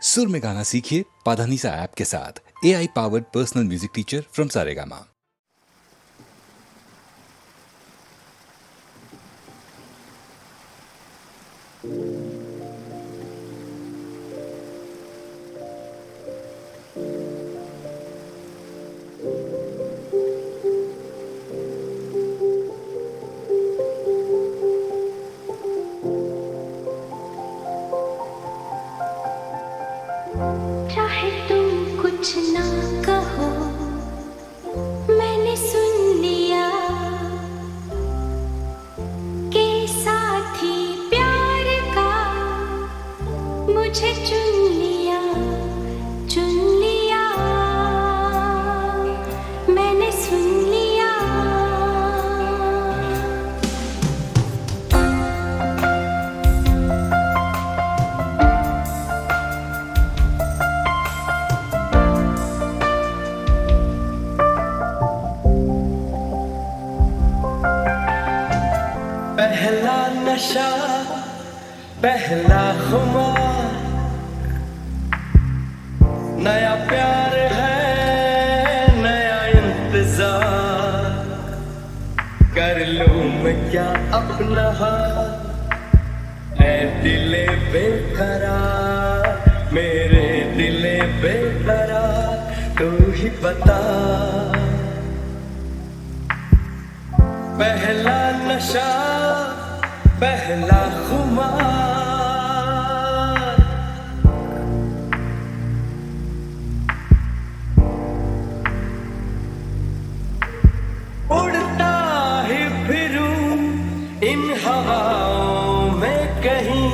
सुर में गाना सीखिए पाधानीसा ऐप के साथ। AI powered personal music teacher from Saregama. चाहे तुम कुछ ना कहो, मैंने सुन लिया कि साथी प्यार का मुझे चुन लिया, चुन लिया, मैंने सुन लिया। पहला नशा, पहला खुमार, नया प्यार है, नया इंतजार। कर लूं मैं क्या अपना हाल, ऐ दिले बेकरार, मेरे दिले बेकरार, तू ही बता। पहला नशा, पहला खुमार, उड़ता ही फिरूं इन हवाओं में कहीं,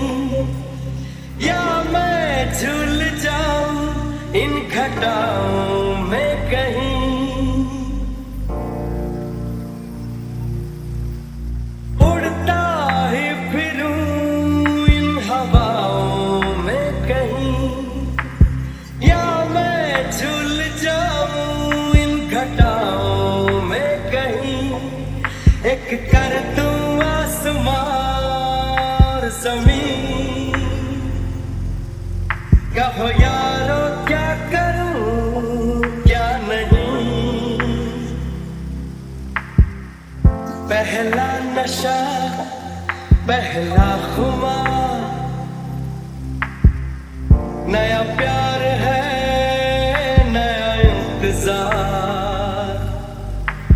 या मैं झूल जाऊं इन घटाओं में कहीं। एक कर दूं आसमान ज़मीन, कहो यारो क्या करूं क्या नहीं। पहला नशा, पहला खुमार, नया प्यार है, नया इंतजार।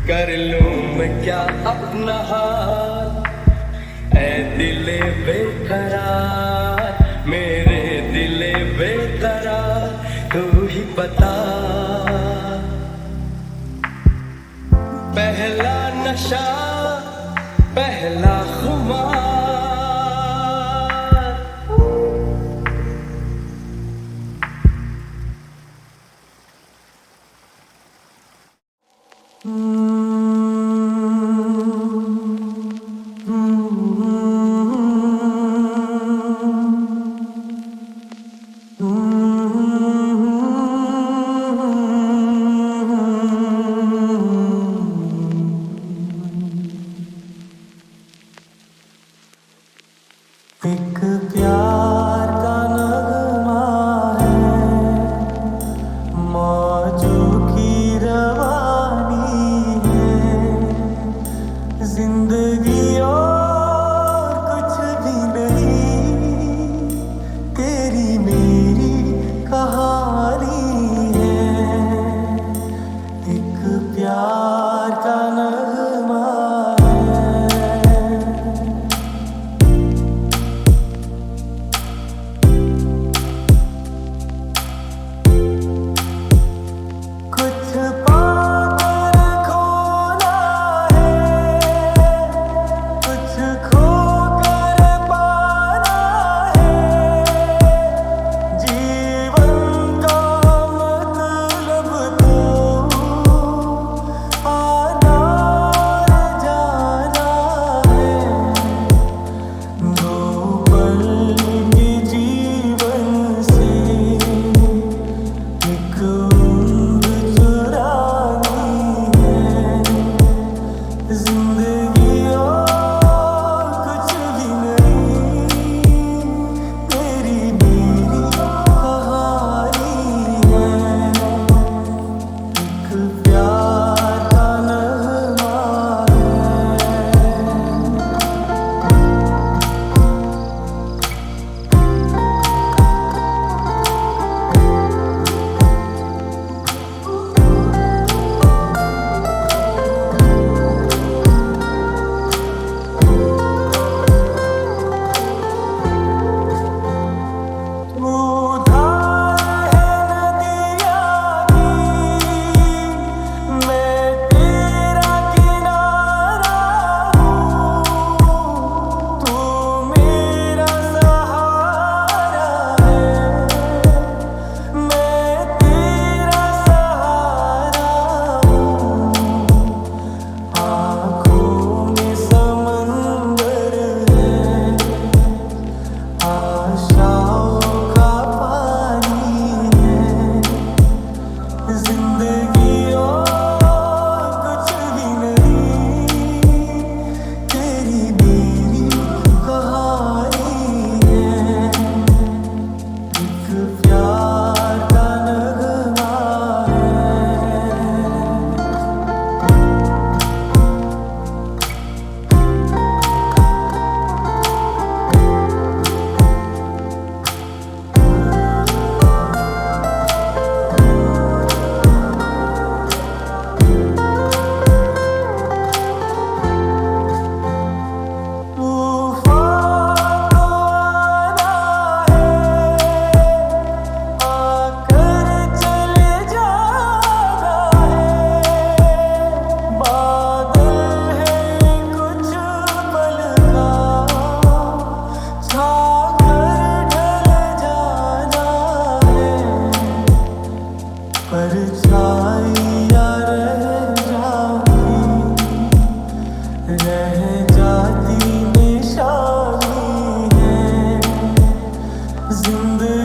कर लूं मैं क्या अपना हाल, ऐ दिले बेकरार, मेरे दिले बेकरार, तू ही बता। पहला नशा, पहला खुमार। एक प्यार का नगमा है, मौजों की रवानी है। जिंदगी और कुछ भी नहीं, तेरी मेरी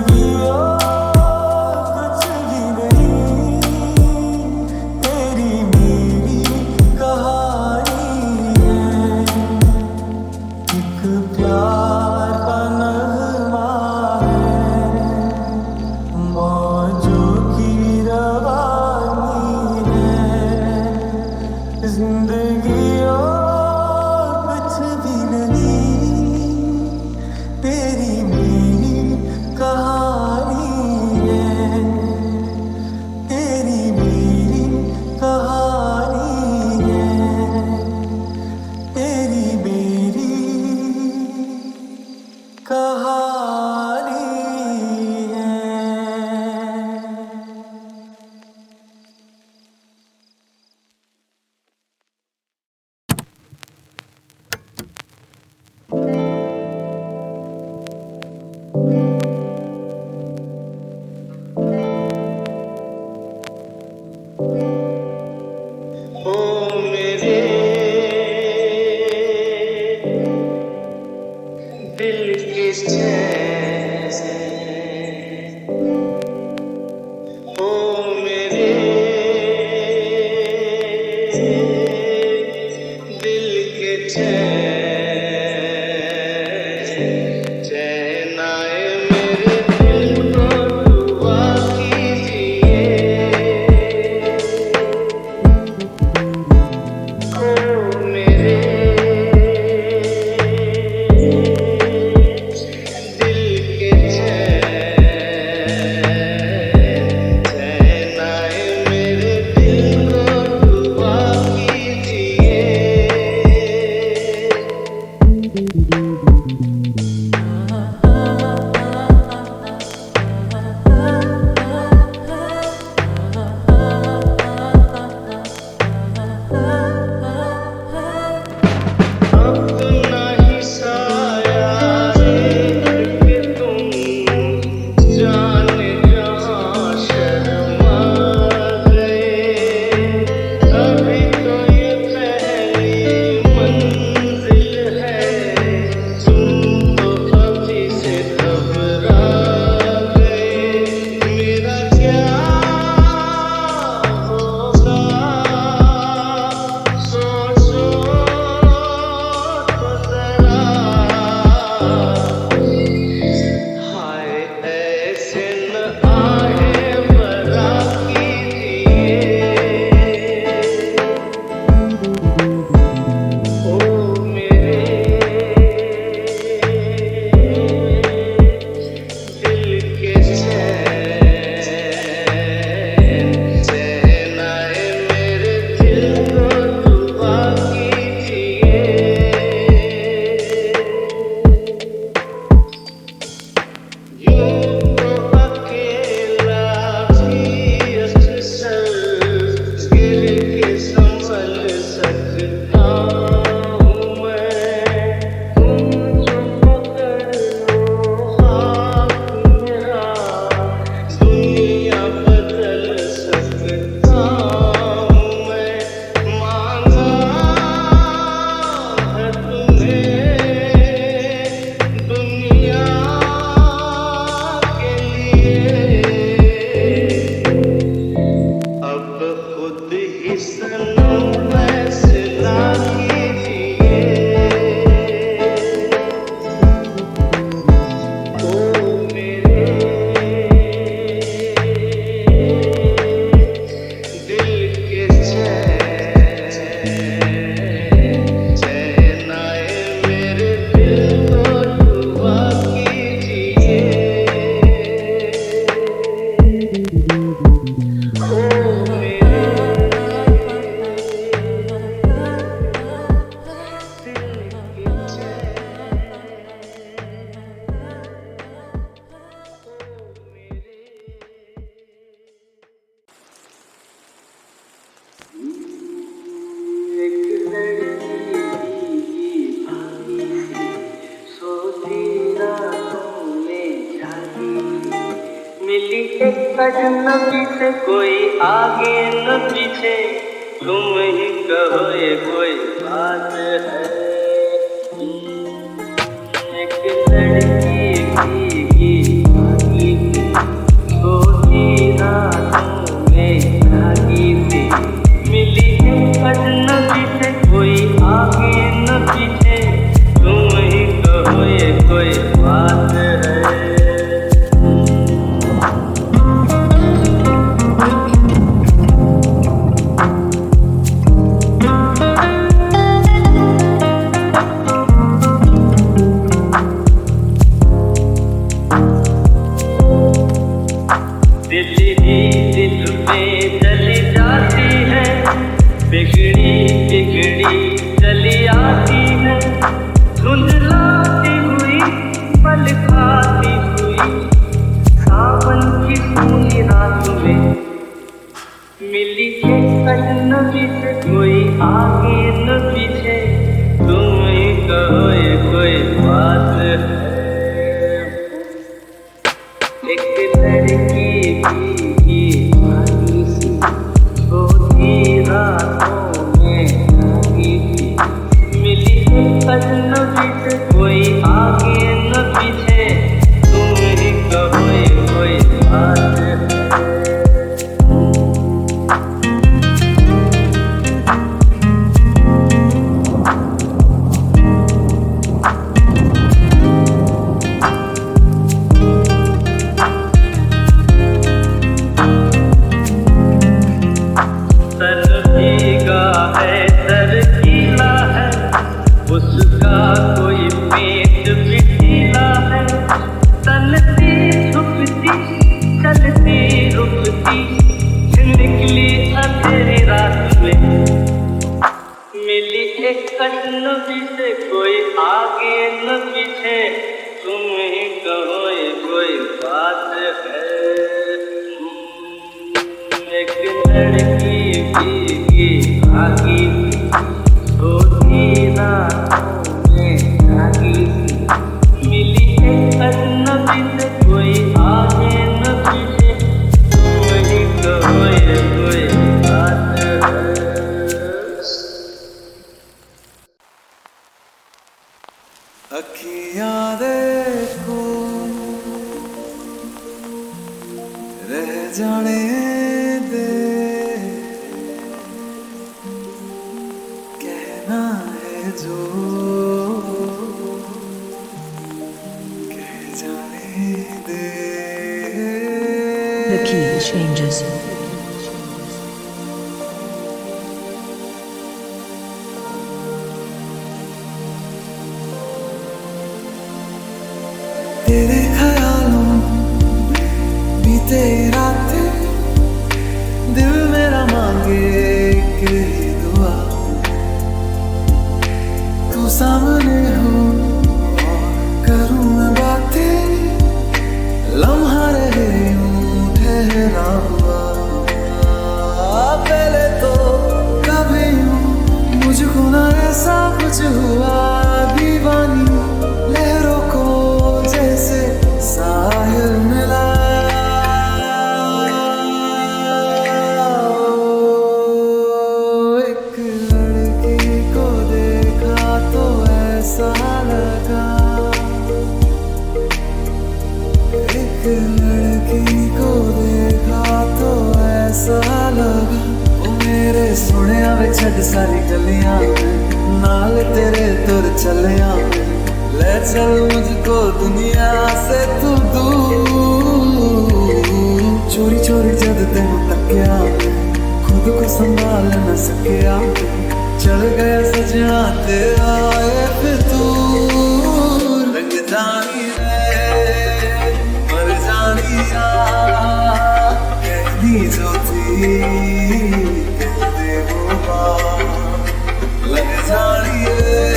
जिंदगी और कुछ भी नहीं, तेरी मेरी कहानी है। एक प्यार का नगमा है, मौजों की रवानी है। जिंदगी और कुछ भी नहीं, तेरी मेरी कहानी है। तेरी मेरी कहानी है। तेरी मेरी कहानी है। ओ मेरे दिल के चैन, ओ मेरे दिल के चैन, चैन आए मेरे दिल को दुआ कीजिए। ओ मेरे दिल के चैन, चैन आए मेरे दिल को दुआ कीजिए। अब तो नहीं साया कि तुम जाने जहाँ शर्मा गए। अभी तो ये पहली मंजिल है, तुम तो अभी से घबरा गए। मेरा क्या होगा सोचो तो जरा। हाय ऐसे न आए बरा कीजिए। ओ मेरे दिल के चैन, चैन आए मेरे दिल को दुआ कीजिए। यूं तो अकेला भी अक्सर गिर के संभल सकता हूँ मैं। तुम जो पकड़ लो हाथ मेरा, दुनिया बदल सकता हूँ मैं। मांगा है तुम्हें दुनिया के लिए, अब खुद ही सनम फैसला कीजिए। ओ मेरे दिल के चैन, चैन आए मेरे दिल को दुआ कीजिए। ओ मेरे मिली एक अजनबी से, कोई आगे न पीछे, तुम ही कहो ये कोई बात है। एक लड़की की दिल ही दिल में चली जाती है, बिगड़ी बिगड़ी चली आती है, धुंधलाती हुई पल खाती हुई सावन की सूनी रात में मिली एक अजनबी से, कोई आगे न पीछे, तुम ही कहो ये कोई बात है। एक लड़की भीगी भागी सी छोटी रातों में भागी सी, मिली एक अजनबी से, कोई आगे न पीछे, तुम ही कहो ये कोई बात है। उसका कोई पेट भी ढीला है, तलती झुकती चलती रुकती, निकली अंधेरी रात में मिली एक अजनबी से, कोई आगे न पीछे, तुम ही कहो ये कोई बात है। एक लड़की भीगी भागी छोटी रातों में भागी सी, मिली एक अजनबी से, कोई आगे न पीछे, तुम ही कहो ये कोई बात है। अखियां देखो रह जाने दे, कहना है जो कह जाने दे। The key changes. तेरे ख्यालों में बीते रातें, दिल मेरा मांगे एक ही दुआ, तू सामने हो और करूँ मैं बातें, लम्हा रहे यूं ठहरा हुआ। पहले तो कभी यूं मुझको ना ऐसा कुछ हुआ, दीवानी लहरों को जैसे साहिल मिला। एक लड़की को देखा तो ऐसा लगा, एक लड़की को देखा तो ऐसा लगा, ओ मेरे सुनिया वे छड़ सारी गलियां, नाल तेरे तुर चलिया, ले चल मुझको दुनिया से तू दूर। चोरी चोरी जद तेन तकिया, खुद को संभाल न सकिया, चल गया सजना तेरा ये फितूर। रंग जानी है मर जानी आ, कहनी जो थी कहते वो बात, लग जानी है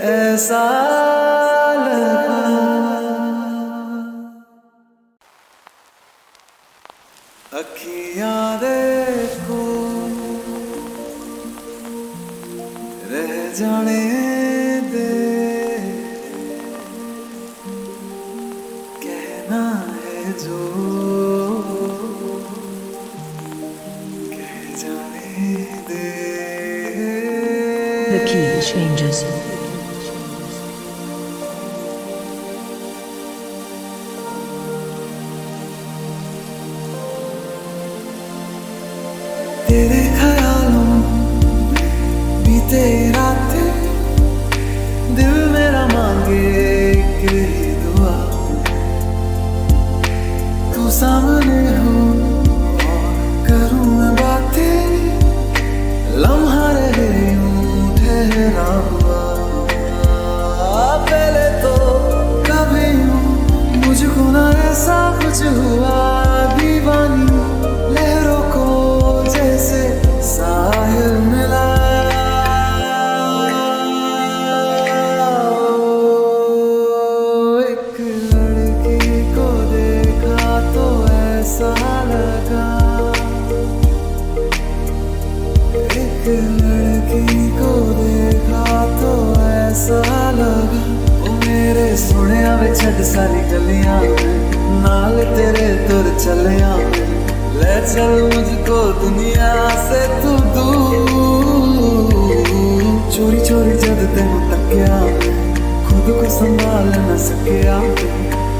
ऐसा लगा। अखियां देखो रह जाने दे, कहना है जो कह जाने दे। The key changes. तेरी रातें दिल मेरा मांगे एक ही दुआ, तू सामने हो और करूं मैं बातें, लम्हा रहे यूं ठहरा हुआ। पहले तो कभी यूं मुझको ना ऐसा कुछ हुआ, दीवानी लहरों को जैसे साहिल मिला। एक लड़की को देखा तो ऐसा लगा, एक लड़की को देखा तो ऐसा लगा, ओ मेरे सोहणिया वे छड्ड सारी गलियां, नाल तेरे तुर चलिया, ले चल मुझको दुनिया से तू दूर। चोरी चोरी जद तेन तकिया, खुद को संभाल न सकिया,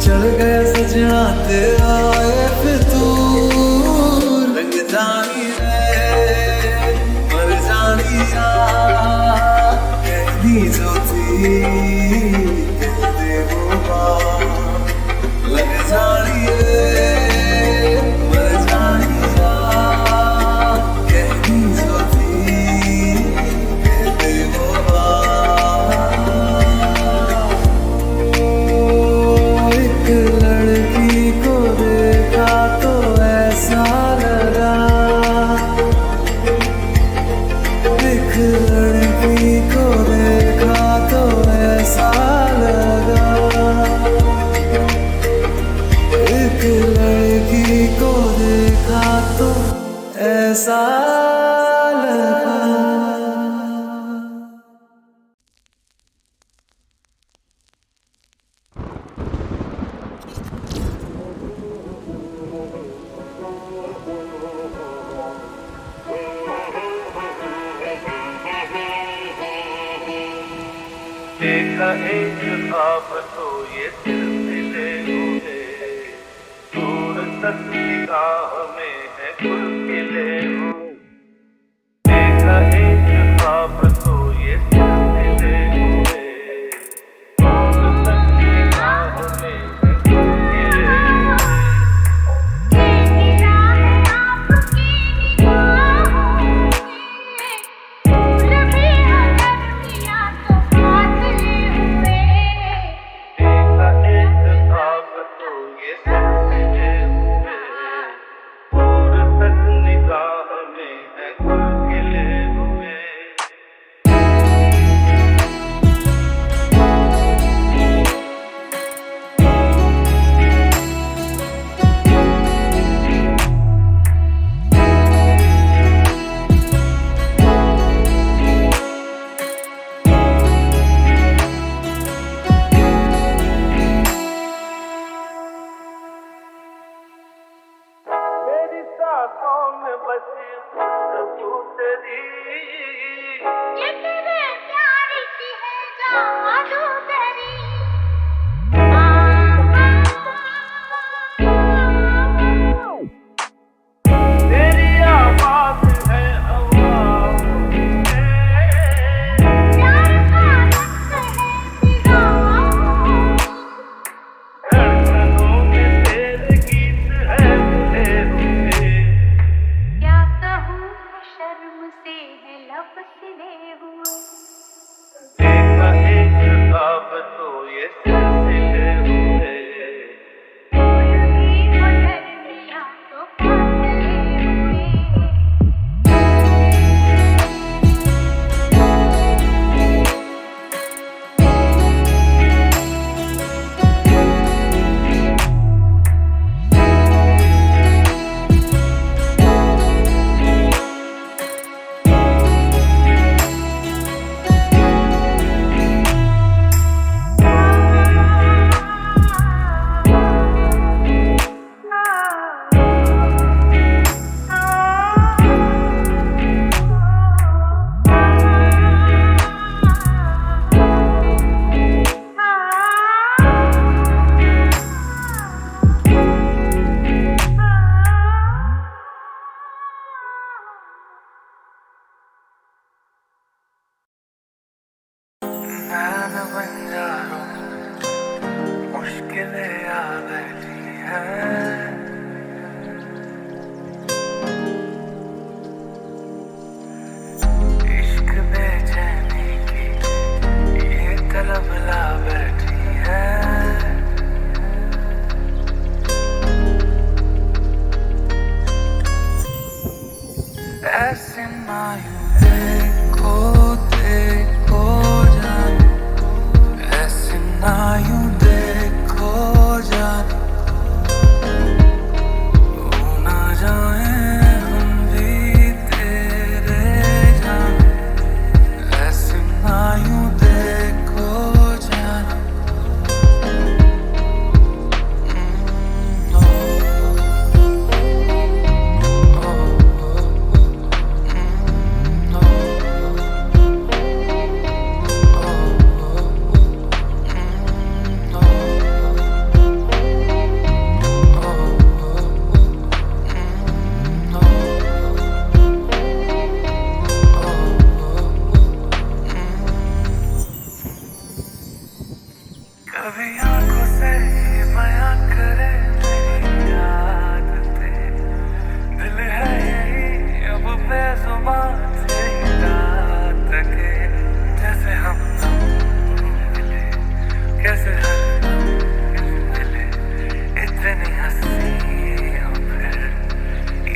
चल गया सजना तेरा ये फितूर। रंग जानी रे मर जानिया, कहनी जो थी कह दे वो बात, लग जानी रे मर जानिया, कहनी जो थी कह दे वो बात। एक लड़की को देखा तो ऐसा लगा, एक लड़की को देखा तो ऐसा लगा, एक लड़की को देखा तो ऐसा लगा। देखा एक ख्वाब तो ये सिलसिले हुए, दूर तक निगाह में है खुलखिले हुए। देखा एक ख्वाब तो ये सिलसिले हुए, दूर तक निगाह में है खुलखिले हुए। शर्म से है है। इश्क बेचैनी की ये तलब ला बैठी है। ऐसे मायूं देखो देखो जान, ऐसे नायूं देखो जान, वो ना जाए हम भी तेरे जान। ऐसे नायूं देखो जान, कभी आंखों से ये बयां करे मेरी आदतें, दिल है यही अब बेजुबान से ही रात के। जैसे हम मिले, कैसे हर दम मिले, इतनी हंसी हो फिर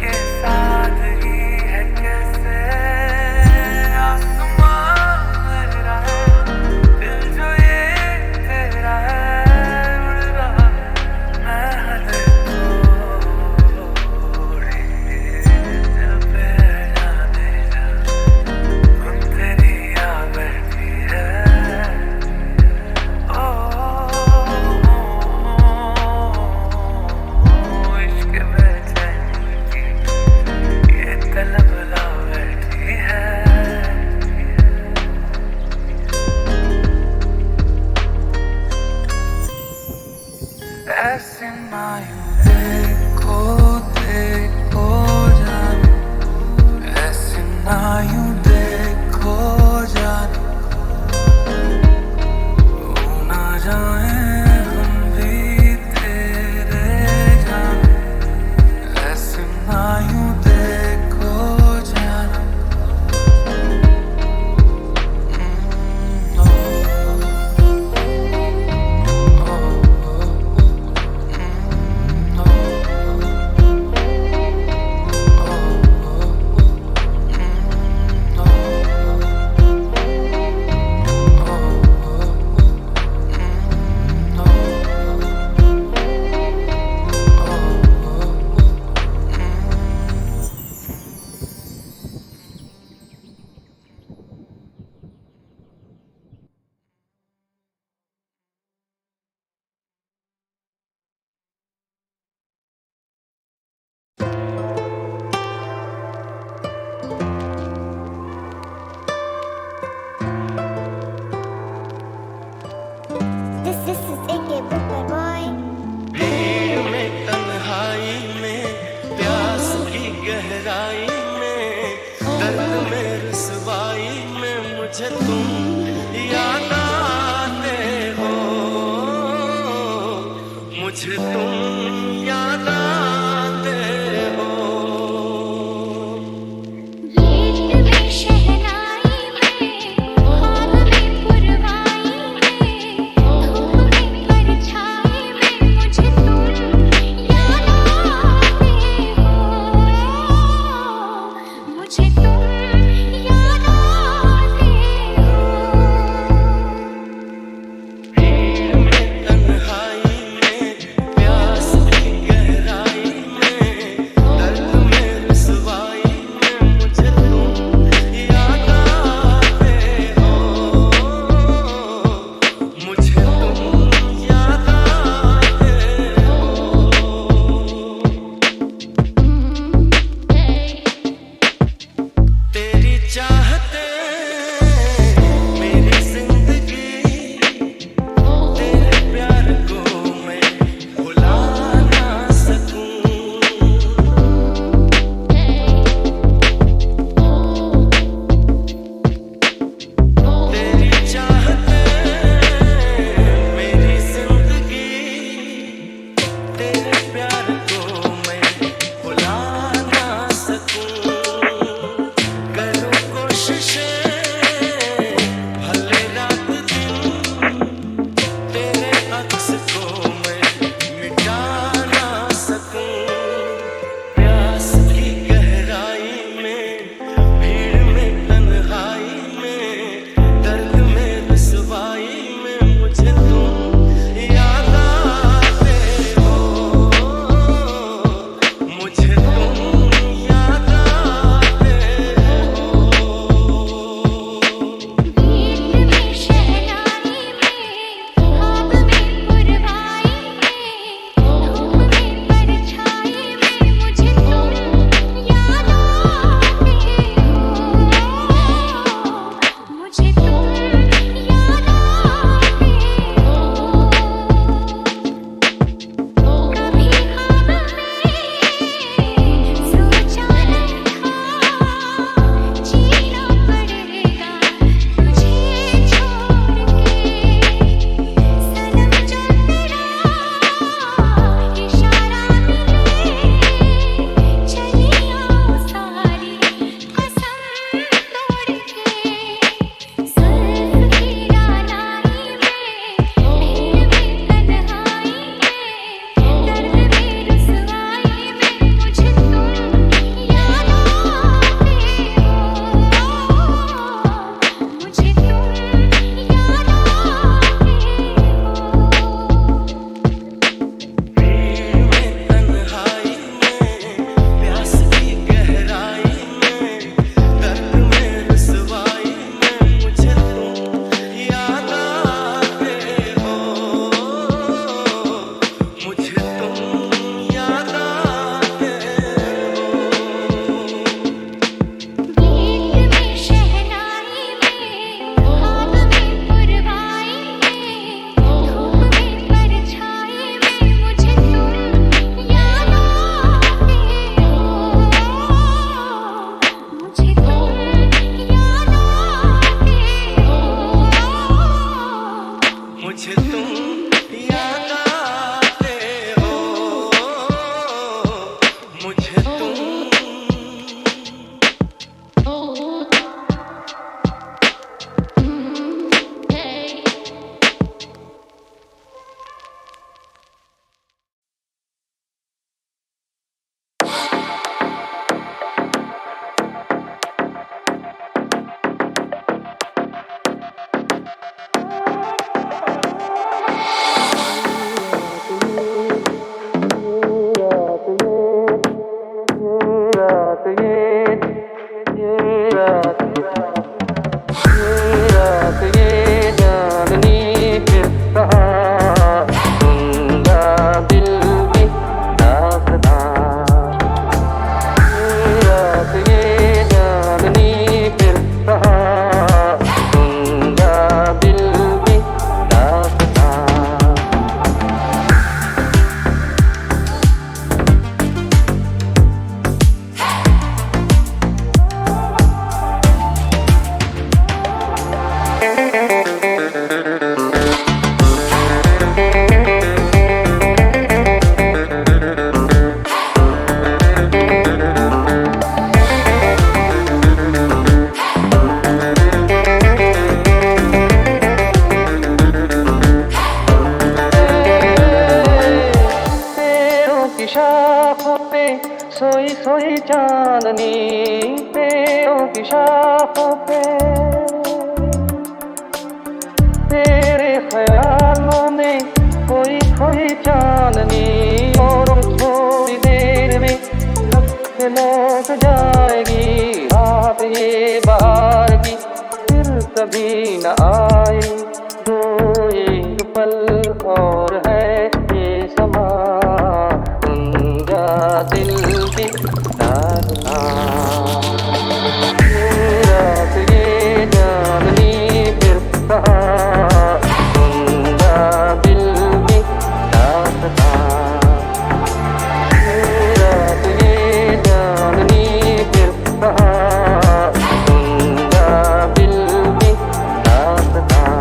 ये सादगी है कैसे। आसमां मेरा है, दिल जो ये तेरा है, उड़ रहा मैं हद तोड़ी। दिल पे जाने जा, धुन तेरी आ बैठी है। ओ इश्क बेचैनी की ये तलब ला बैठी है। ऐसे मायूं देखो देखो जान, ऐसे नायूं देखो जान, वो ना जाए हम भी तेरे जान। ऐसे नायूं देखो जान, This is AK Booker Boy. भीड़ में तन्हाई में, प्यास की गहराई में, दर्द में रुसवाई में मुझे तुम याद आते हो, मुझे तुम याद आते हो। गीत में शहनाई में, ख्वाब में पुरवाई में, धूप में परछाई में मुझे तुम याद आते हो, मुझे तुम याद आते हो। भीड़ में तन्हाई में, प्यास की गहराई में, दर्द में रुसवाई में मुझे तुम याद आते हो, मुझे तुम याद आते हो। तेरी चाहते मेरी जिंदगी, तेरे प्यार को मैं भुला ना सकूं। तेरी चाहते मेरी जिंदगी, तेरे शाखों पे सोई सोई चांदनी, पेड़ों की शाखों पे तेरे ख्यालों में कोई खोई चांदनी। और थोड़ी देर में थक लौट जाएगी रात ये बाहर की, फिर कभी न आए। दो एक पल और है ये समा, उनका दिल की दास्तां। रात ये चांदनी फिर कहाँ, उनका दिल की दास्तां। रात ये चांदनी फिर कहाँ, उनका दिल की दास्तां।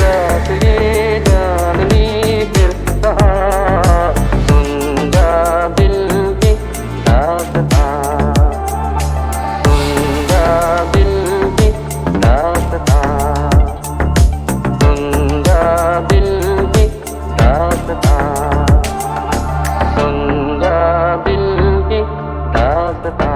रात ये चांदनी फिर कहाँ, उनका दिल की दास्तां। उनका दिल की दास्तां। उनका दिल की दास्तां। उनका दिल की दास्तां।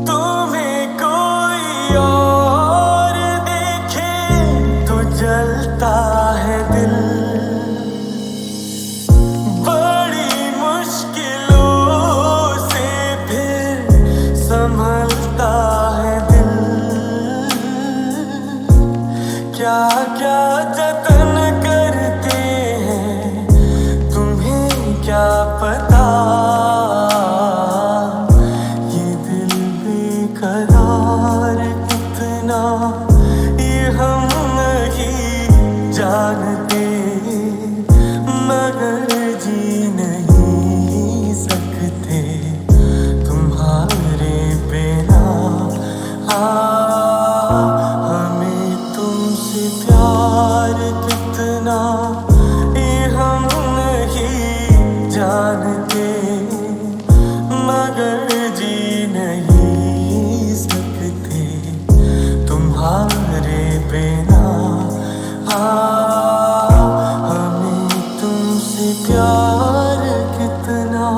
तुम्हें कोई और देखे तो जलता है दिल, बड़ी मुश्किलों से फिर संभलता है दिल। क्या क्या जतन करते हैं तुम्हें क्या पता, ये दिल बेकरार कितना ये हम नहीं जानते। मगर जी नहीं सकते तुम्हारे बिना। हमें तुमसे प्यार कितना ये हम नहीं जानते। मगर जी नहीं सकते तुम्हारे बिना। हमें तुमसे प्यार कितना।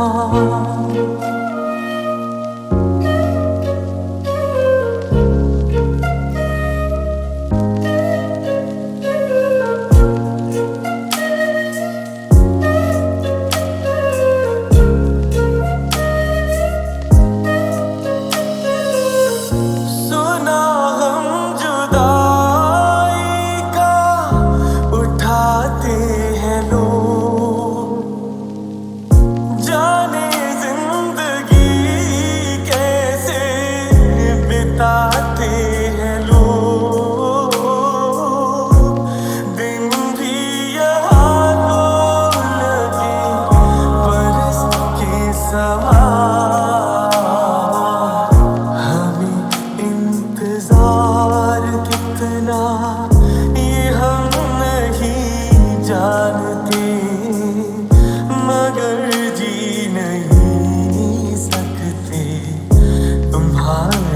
सुना हम जुदाई का उठाते हैं लोग, जाने जिंदगी कैसे बिताते हैं लोग। दिन भी यहाँ तो लगे बरस के समान। हमें इंतजार कितना ये हम नहीं जानते। मगर जी नहीं सकते तुम्हारे